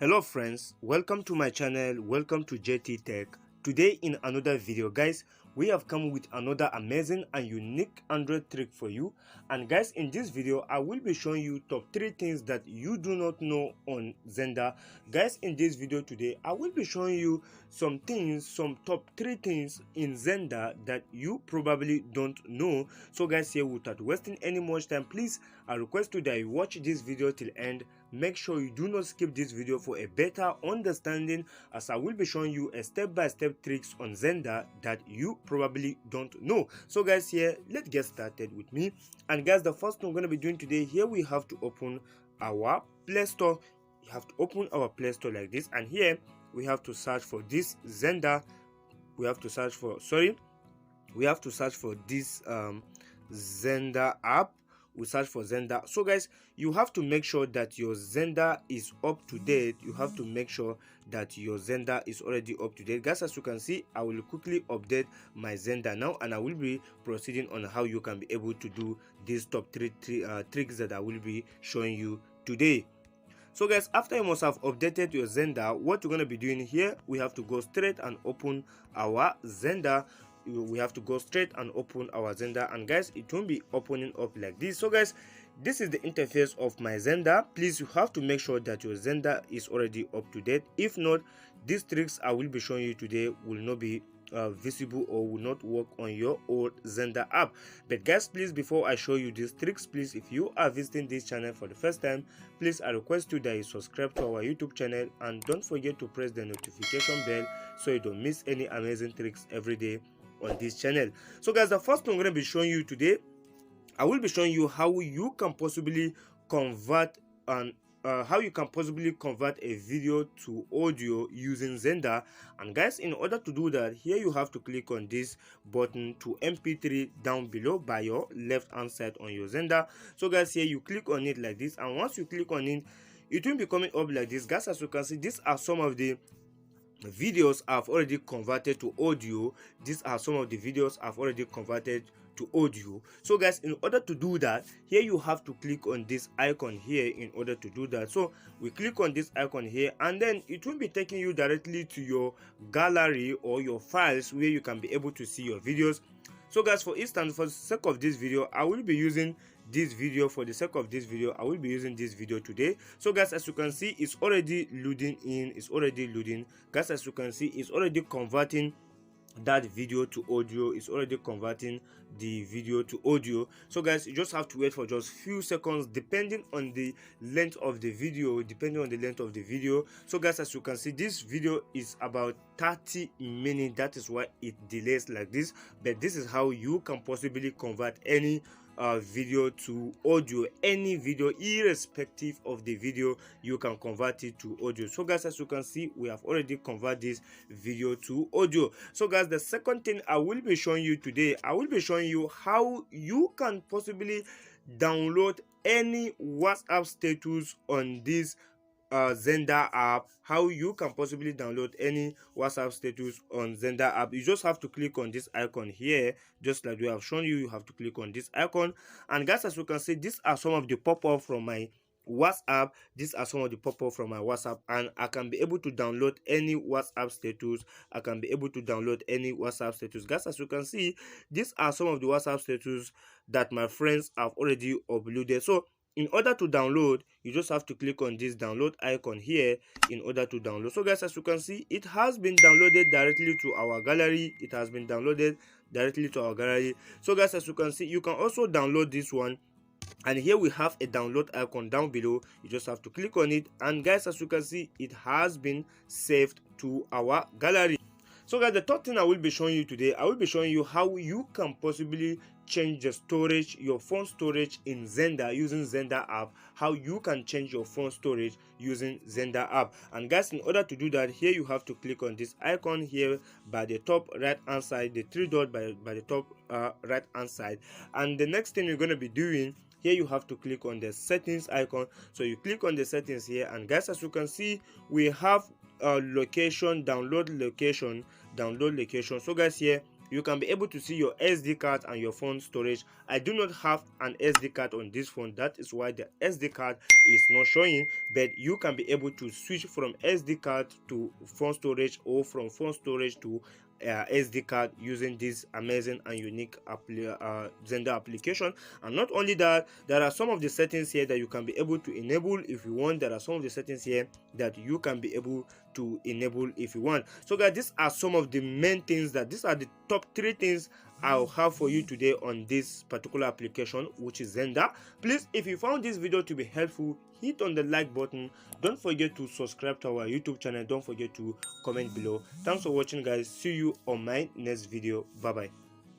Hello friends, welcome to my channel, welcome to JT Tech. Today in another video guys, we have come with another amazing and unique Android trick for you. And guys, in this video I will be showing you top 3 things that you do not know on Xender. Guys, in this video today I will be showing you some top 3 things in Xender that you probably don't know. So guys, here without wasting any much time, please I request you that you watch this video till end. Make sure you do not skip this video for a better understanding, as I will be showing you a step-by-step tricks on Xender that you probably don't know. So guys, here let's get started with me. And guys, the first thing we're going to be doing today, here we have to open our Play Store. You have to open our Play Store like this, and here we have to search for this Xender. We have to search for this Xender app. We search for Xender. So guys, you have to make sure that your Xender is up to date. You have to make sure that your Xender is already up to date. Guys, as you can see, I will quickly update my Xender now, and I will be proceeding on how you can be able to do these top 3 tricks that I will be showing you today. So guys, after you must have updated your Xender, what you're going to be doing here, we have to go straight and open our Xender. We have to go straight and open our Xender, and guys, it won't be opening up like this. So guys, this is the interface of my Xender. Please, you have to make sure that your Xender is already up to date. If not, these tricks I will be showing you today will not be visible or will not work on your old Xender app. But guys, please, before I show you these tricks, please, if you are visiting this channel for the first time, please I request you that you subscribe to our YouTube channel, and don't forget to press the notification bell so you don't miss any amazing tricks every day on this channel. So guys, the first thing I'm going to be showing you today, I will be showing you how you can possibly convert a video to audio using Xender. And guys, in order to do that, here you have to click on this button to MP3 down below by your left hand side on your Xender. So guys, here you click on it like this, and once you click on it, it will be coming up like this. Guys, as you can see, these are some of the videos I've already converted to audio. These are some of the videos I've already converted to audio. So guys, in order to do that, here you have to click on this icon here in order to do that. So we click on this icon here, and then it will be taking you directly to your gallery or your files where you can be able to see your videos. So guys, for instance, for the sake of this video, I will be using this video. For the sake of this video, I will be using this video today. So guys, as you can see, it's already loading in. It's already loading. Guys, as you can see, it's already converting that video to audio. It's already converting the video to audio. So guys, you just have to wait for just few seconds depending on the length of the video. So guys, as you can see, this video is about 30 minutes. That is why it delays like this, but this is how you can possibly convert any video to audio. Any video, irrespective of the video, you can convert it to audio. So guys, as you can see, we have already converted this video to audio. So guys, the second thing I will be showing you today, I will be showing you how you can possibly download any WhatsApp status on this Xender app. How you can possibly download any WhatsApp status on Xender app. You just have to click on this icon here, just like we have shown you. You have to click on this icon, and guys, as you can see, these are some of the pop-up from my WhatsApp. These are some of the pop-up from my WhatsApp, and I can be able to download any WhatsApp status. Guys, as you can see, these are some of the WhatsApp status that my friends have already uploaded. So in order to download, you just have to click on this download icon here in order to download. So guys, as you can see, it has been downloaded directly to our gallery. So guys, as you can see, you can also download this one, and here we have a download icon down below. You just have to click on it, and guys, as you can see, it has been saved to our gallery. So guys, the third thing I will be showing you today, I will be showing you how you can possibly change the storage, your phone storage in Xender using Xender app. How you can change your phone storage using Xender app. And guys, in order to do that, here you have to click on this icon here by the top right hand side, the 3 dot by the top right hand side. And the next thing you're going to be doing, here you have to click on the settings icon. So you click on the settings here, and guys, as you can see, we have location, download location. So guys, here you can be able to see your SD card and your phone storage. I do not have an SD card on this phone, that is why the SD card is not showing, but you can be able to switch from SD card to phone storage or from phone storage to SD card using this amazing and unique Xender application. And not only that, there are some of the settings here that you can be able to enable if you want. There are some of the settings here that you can be able to enable if you want. So guys, these are some of the main things, that these are the top 3 things I'll have for you today on this particular application, which is Xender. Please, if you found this video to be helpful, hit on the like button. Don't forget to subscribe to our YouTube channel. Don't forget to comment below. Thanks for watching, guys. See you on my next video. Bye bye.